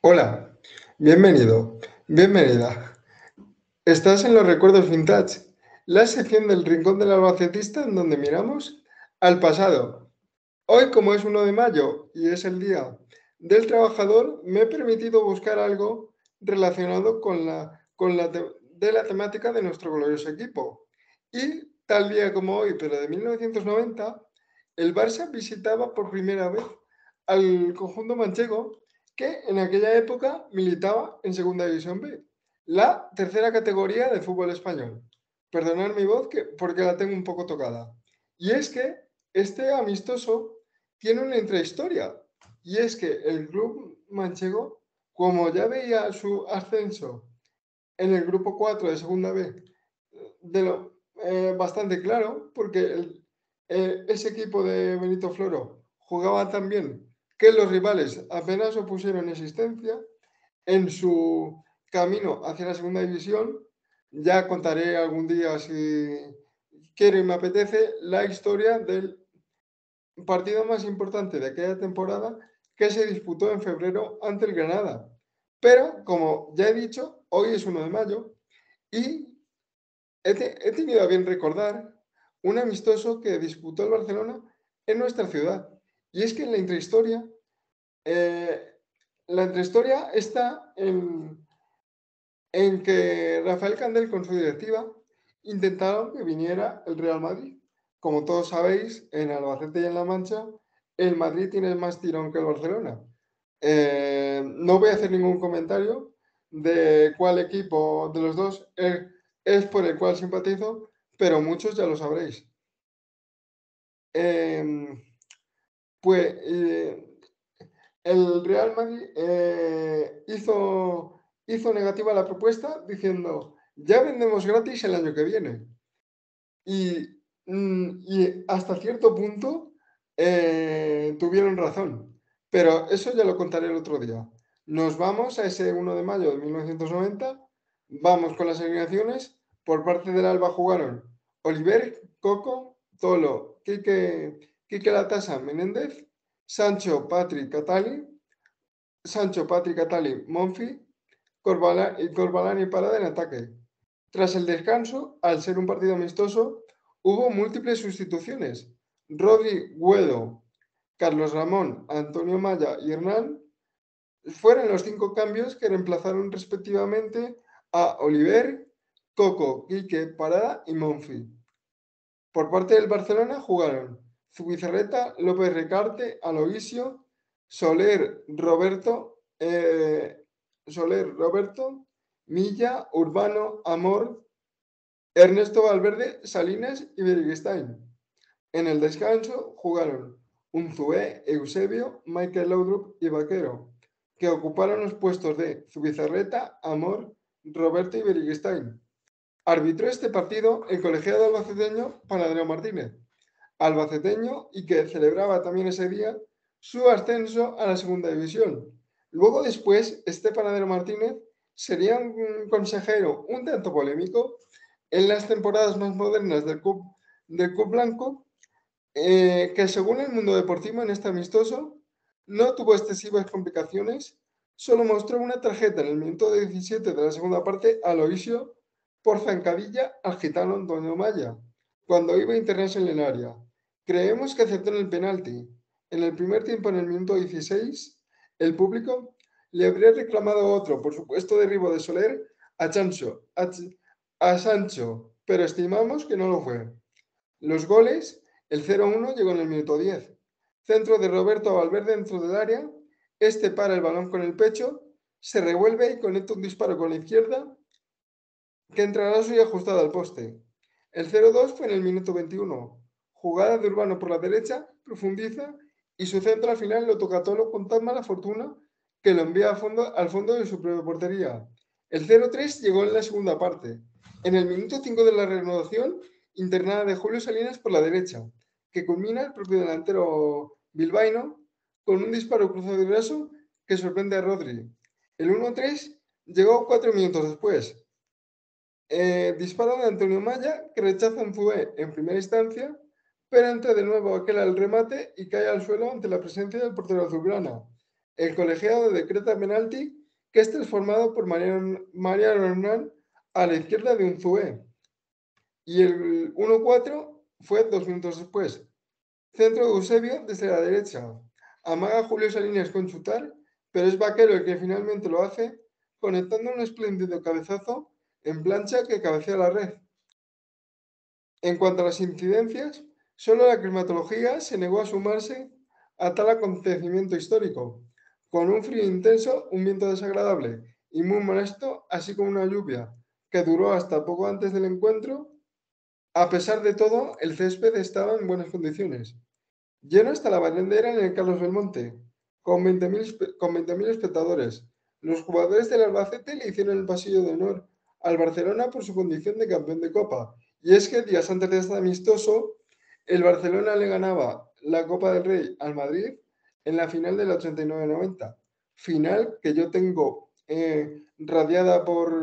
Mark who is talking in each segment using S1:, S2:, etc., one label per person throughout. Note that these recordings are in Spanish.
S1: Hola, bienvenido, bienvenida. Estás en los recuerdos vintage, la sección del rincón del albacetista en donde miramos al pasado. Hoy, como es 1 de mayo y es el Día del Trabajador, me he permitido buscar algo relacionado de la temática de nuestro glorioso equipo. Y tal día como hoy, pero de 1990, el Barça visitaba por primera vez al conjunto manchego que en aquella época militaba en Segunda División B, la tercera categoría de fútbol español. Perdonad mi voz porque la tengo un poco tocada. Y es que este amistoso tiene una intrahistoria, y es que el club manchego, como ya veía su ascenso en el grupo 4 de Segunda B bastante claro, porque ese equipo de Benito Floro jugaba tan bien que los rivales apenas opusieron existencia en su camino hacia la Segunda División. Ya contaré algún día, si quiero y me apetece, la historia del partido más importante de aquella temporada, que se disputó en febrero ante el Granada. Pero, como ya he dicho, hoy es 1 de mayo y he tenido a bien recordar un amistoso que disputó el Barcelona en nuestra ciudad. Y es que en eh, la intrahistoria está en que Rafael Candel con su directiva intentaron que viniera el Real Madrid. Como todos sabéis, en Albacete y en La Mancha, el Madrid tiene más tirón que el Barcelona. No voy a hacer ningún comentario de cuál equipo de los dos es por el cual simpatizo, pero muchos ya lo sabréis. Eh, pues el Real Madrid hizo negativa la propuesta diciendo, ya vendemos gratis el año que viene. Y hasta cierto punto tuvieron razón, pero eso ya lo contaré el otro día. Nos vamos a ese 1 de mayo de 1990, vamos con las alineaciones. Por parte del Alba jugaron Oliver, Coco, Tolo, Quique Latasa, Menéndez, Sancho, Patrick, Catali, Monfi, Corbalán y Parada en ataque. Tras el descanso, al ser un partido amistoso, hubo múltiples sustituciones. Rodri, Guedo, Carlos Ramón, Antonio Maya y Hernán fueron los 5 cambios que reemplazaron respectivamente a Oliver, Coco, Quique, Parada y Monfi. Por parte del Barcelona jugaron Zubizarreta, López Recarte, Aloisio, Soler, Roberto, Milla, Urbano, Amor, Ernesto Valverde, Salinas y Bergstein. En el descanso jugaron Unzué, Eusebio, Michael Laudrup y Vaquero, que ocuparon los puestos de Zubizarreta, Amor, Roberto y Bergstein. Arbitró este partido el colegiado albaceteño Panadero Martínez, albaceteño y que celebraba también ese día su ascenso a la Segunda División. Luego después, este Panadero Martínez sería un consejero un tanto polémico en las temporadas más modernas del Club Blanco, que según el Mundo Deportivo en este amistoso no tuvo excesivas complicaciones, solo mostró una tarjeta en el minuto 17 de la segunda parte a Loisio por zancadilla al gitano Antonio Maya, cuando iba a internet en el área. Creemos que acertó en el penalti. En el primer tiempo, en el minuto 16, el público le habría reclamado otro, por supuesto derribo de Soler, a Sancho, pero estimamos que no lo fue. Los goles, el 0-1 llegó en el minuto 10. Centro de Roberto Valverde dentro del área. Este para el balón con el pecho, se revuelve y conecta un disparo con la izquierda que entrará suya ajustada al poste. El 0-2 fue en el minuto 21. Jugada de Urbano por la derecha, profundiza y su centro al final lo toca Tolo con tan mala fortuna que lo envía al fondo de su propia portería. El 0-3 llegó en la segunda parte. En el minuto 5 de la reanudación, internada de Julio Salinas por la derecha, que culmina el propio delantero bilbaíno con un disparo cruzado de brazo que sorprende a Rodri. El 1-3 llegó 4 minutos después. Disparo de Antonio Maya, que rechaza un Zubé en primera instancia, pero entra de nuevo aquel al remate y cae al suelo ante la presencia del portero azulgrana. el colegiado decreta penalti, que es transformado por Mariano Hernán a la izquierda de Unzué. Y el 1-4 fue 2 minutos después. Centro de Eusebio desde la derecha. Amaga a Julio Salinas con chutar, pero es Vaquero el que finalmente lo hace, conectando un espléndido cabezazo en plancha que cabecea la red. En cuanto a las incidencias, solo la climatología se negó a sumarse a tal acontecimiento histórico, con un frío intenso, un viento desagradable y muy molesto, así como una lluvia que duró hasta poco antes del encuentro. A pesar de todo, el césped estaba en buenas condiciones. Lleno hasta la bandera en el Carlos Belmonte, con 20.000 espectadores. Los jugadores del Albacete le hicieron el pasillo de honor al Barcelona por su condición de campeón de Copa. Y es que días antes de este amistoso, el Barcelona le ganaba la Copa del Rey al Madrid en la final del 89-90. Final que yo tengo radiada por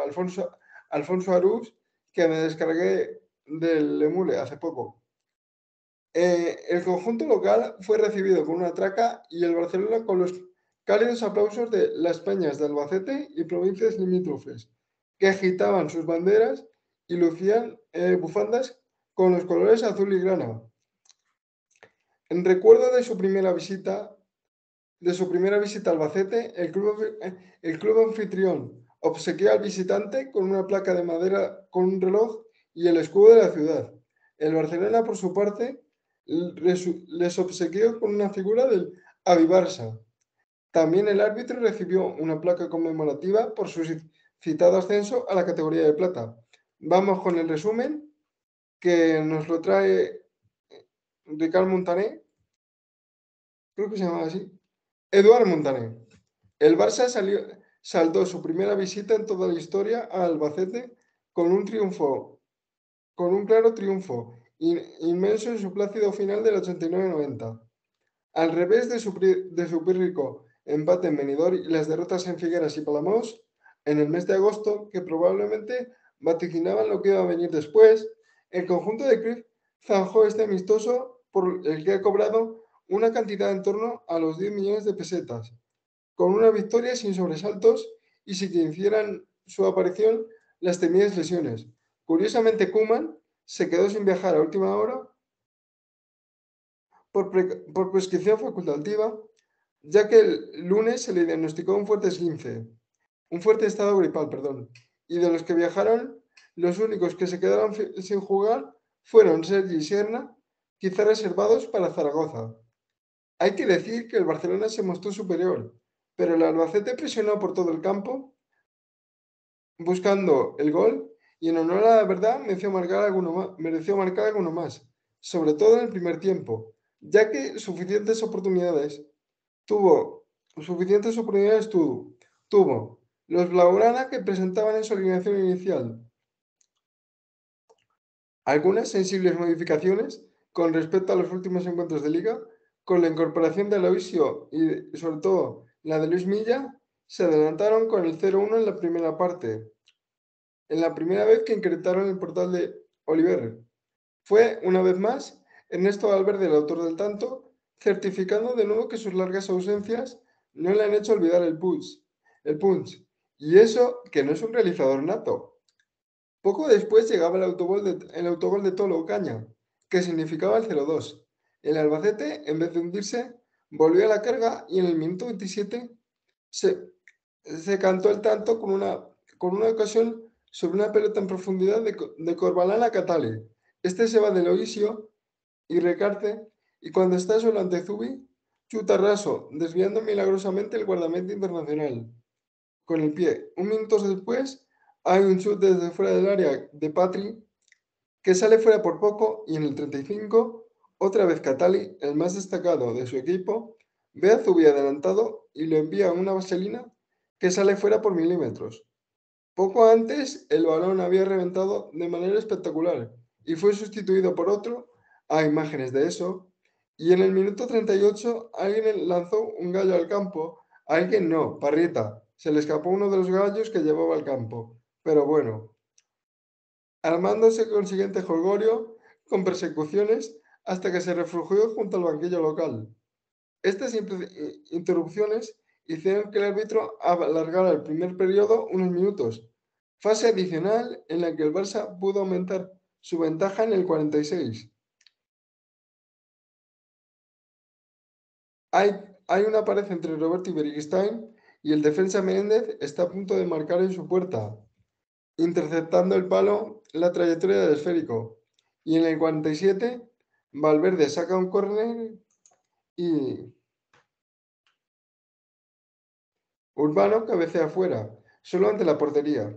S1: Alfonso Arús, que me descargué del Emule hace poco. El conjunto local fue recibido con una traca y el Barcelona con los cálidos aplausos de las peñas de Albacete y provincias limítrofes, que agitaban sus banderas y lucían bufandas con los colores azul y grana. En recuerdo de su primera visita a Albacete, el club anfitrión obsequió al visitante con una placa de madera con un reloj y el escudo de la ciudad. El Barcelona, por su parte, les obsequió con una figura del Avibarsa. También el árbitro recibió una placa conmemorativa por su citado ascenso a la categoría de plata. Vamos con el resumen que nos lo trae Ricard Montané, creo que se llama así. Eduard Montané. El Barça saldó su primera visita en toda la historia a Albacete con un claro triunfo inmenso en su plácido final del 89-90. Al revés de su pírrico empate en Benidorm y las derrotas en Figueras y Palamós en el mes de agosto, que probablemente vaticinaban lo que iba a venir después, el conjunto de Cruyff zanjó este amistoso por el que ha cobrado una cantidad en torno a los 10 millones de pesetas, con una victoria sin sobresaltos y sin que hicieran su aparición las temidas lesiones. Curiosamente, Koeman se quedó sin viajar a última hora por prescripción facultativa, ya que el lunes se le diagnosticó un fuerte estado gripal, perdón, y de los que viajaron, los únicos que se quedaron sin jugar fueron Sergi y Serna, quizá reservados para Zaragoza. Hay que decir que el Barcelona se mostró superior, pero el Albacete presionó por todo el campo buscando el gol y en honor a la verdad mereció marcar alguno más, sobre todo en el primer tiempo, ya que suficientes oportunidades tuvo. Los Blaugrana que presentaban en su alineación inicial algunas sensibles modificaciones con respecto a los últimos encuentros de liga, con la incorporación de Aloisio y sobre todo la de Luis Milla, se adelantaron con el 0-1 en la primera parte, en la primera vez que incrementaron el portal de Oliver. Fue, una vez más, Ernesto Valverde el autor del tanto, certificando de nuevo que sus largas ausencias no le han hecho olvidar el punch. Y eso que no es un realizador nato. Poco después llegaba el autogol de Tolo Caña, que significaba el 0-2. El Albacete, en vez de hundirse, volvió a la carga y en el minuto 27 se cantó el tanto con una ocasión sobre una pelota en profundidad de Corbalán a Catale. Este se va de Loisio y recarte, y cuando está solo ante Zubi, chuta raso, desviando milagrosamente el guardameta internacional con el pie. Un minuto después, hay un chute desde fuera del área de Patri que sale fuera por poco y en el 35, otra vez Catali, el más destacado de su equipo, ve a Zubi adelantado y lo envía a una vaselina que sale fuera por milímetros. Poco antes, el balón había reventado de manera espectacular y fue sustituido por otro, a imágenes de eso, y en el minuto 38 alguien lanzó un gallo al campo. Alguien no, Parrita. Se le escapó uno de los gallos que llevaba al campo. Pero bueno, armándose con el siguiente jolgorio, con persecuciones, hasta que se refugió junto al banquillo local. Estas interrupciones hicieron que el árbitro alargara el primer periodo unos minutos, fase adicional en la que el Barça pudo aumentar su ventaja en el 46. Hay una pared entre Roberto y Beristain y el defensa Méndez está a punto de marcar en su puerta, interceptando el palo la trayectoria del esférico. Y en el 47, Valverde saca un córner y Urbano cabecea fuera, solo ante la portería.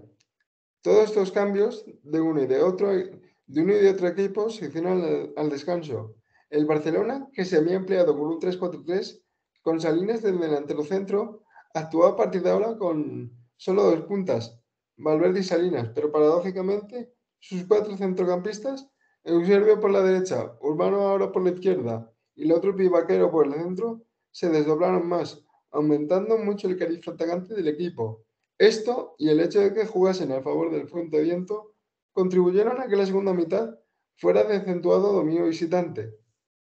S1: Todos estos cambios de uno y de otro equipo se hicieron al descanso. El Barcelona, que se había empleado con un 3-4-3, con Salinas del delantero centro, actuaba a partir de ahora con solo dos puntas, Valverde y Salinas, pero paradójicamente sus cuatro centrocampistas, Eusebio por la derecha, Urbano ahora por la izquierda y el otro pivaquero por el centro, se desdoblaron más, aumentando mucho el cariz atacante del equipo. Esto y el hecho de que jugasen a favor del Fuente Viento contribuyeron a que la segunda mitad fuera de acentuado dominio visitante.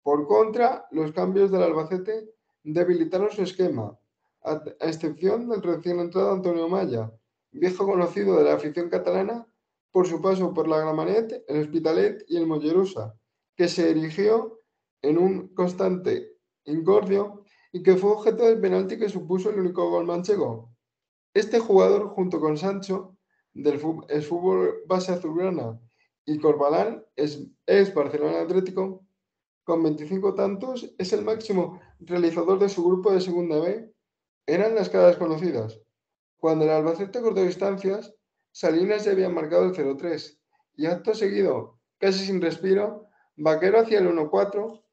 S1: Por contra, los cambios del Albacete debilitaron su esquema, a excepción del recién entrado Antonio Maya, viejo conocido de la afición catalana por su paso por la Gramenet, el Hospitalet y el Mollerussa, que se erigió en un constante incordio y que fue objeto del penalti que supuso el único gol manchego. Este jugador, junto con Sancho, del fútbol base azulgrana, y Corbalán, es Barcelona Atlético, con 25 tantos, es el máximo realizador de su grupo de Segunda B. Eran las caras conocidas. Cuando el Albacete cortó distancias, Salinas ya había marcado el 0-3 y acto seguido, casi sin respiro, Vaquero hacía el 1-4,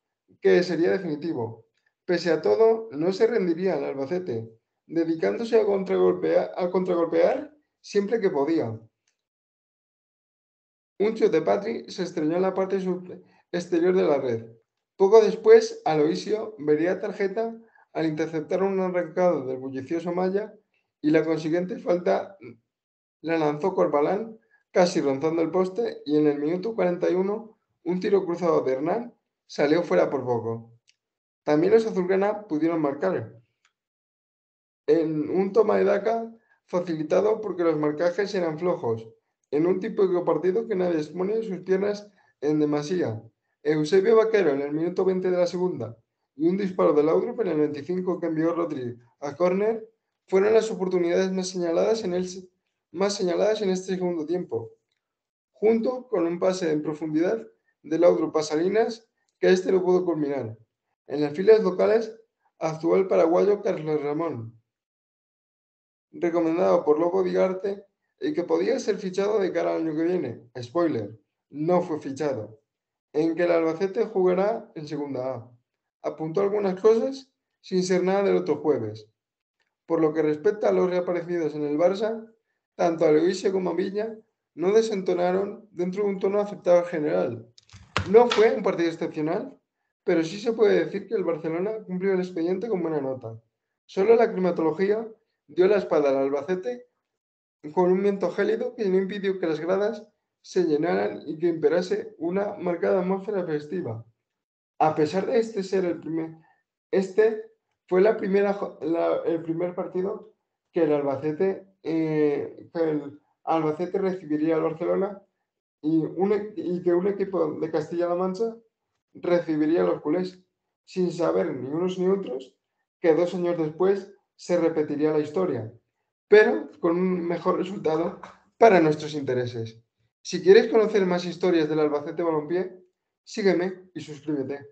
S1: que sería definitivo. Pese a todo, no se rendiría el Albacete, dedicándose a contragolpear siempre que podía. Un chute de Patri se estrelló en la parte exterior de la red. Poco después, Aloisio vería tarjeta al interceptar un arrancado del bullicioso Maya y la consiguiente falta la lanzó Corbalán casi rozando el poste y en el minuto 41 un tiro cruzado de Hernán salió fuera por poco. También los azulgrana pudieron marcar en un toma de daca facilitado porque los marcajes eran flojos, en un típico partido que nadie expone sus piernas en demasía. Eusebio Vaquero en el minuto 20 de la segunda y un disparo de Laudrup en el 25 que envió Rodri a córner fueron las oportunidades más señaladas en este segundo tiempo, junto con un pase en profundidad de Laudrup a Salinas que este lo pudo culminar. En las filas locales actuó el paraguayo Carlos Ramón, recomendado por Lobo Digarte y que podía ser fichado de cara al año que viene. Spoiler, no fue fichado. En que el Albacete jugará en Segunda A. Apuntó algunas cosas sin ser nada del otro jueves. Por lo que respecta a los reaparecidos en el Barça, tanto a Luisio como a Villa no desentonaron dentro de un tono aceptado general. No fue un partido excepcional, pero sí se puede decir que el Barcelona cumplió el expediente con buena nota. Solo la climatología dio la espalda al Albacete con un viento gélido que no impidió que las gradas se llenaran y que imperase una marcada atmósfera festiva. A pesar de este fue el primer partido que el Albacete recibiría al Barcelona y que un equipo de Castilla-La Mancha recibiría a los culés, sin saber ni unos ni otros que 2 años después se repetiría la historia, pero con un mejor resultado para nuestros intereses. Si quieres conocer más historias del Albacete Balompié, sígueme y suscríbete.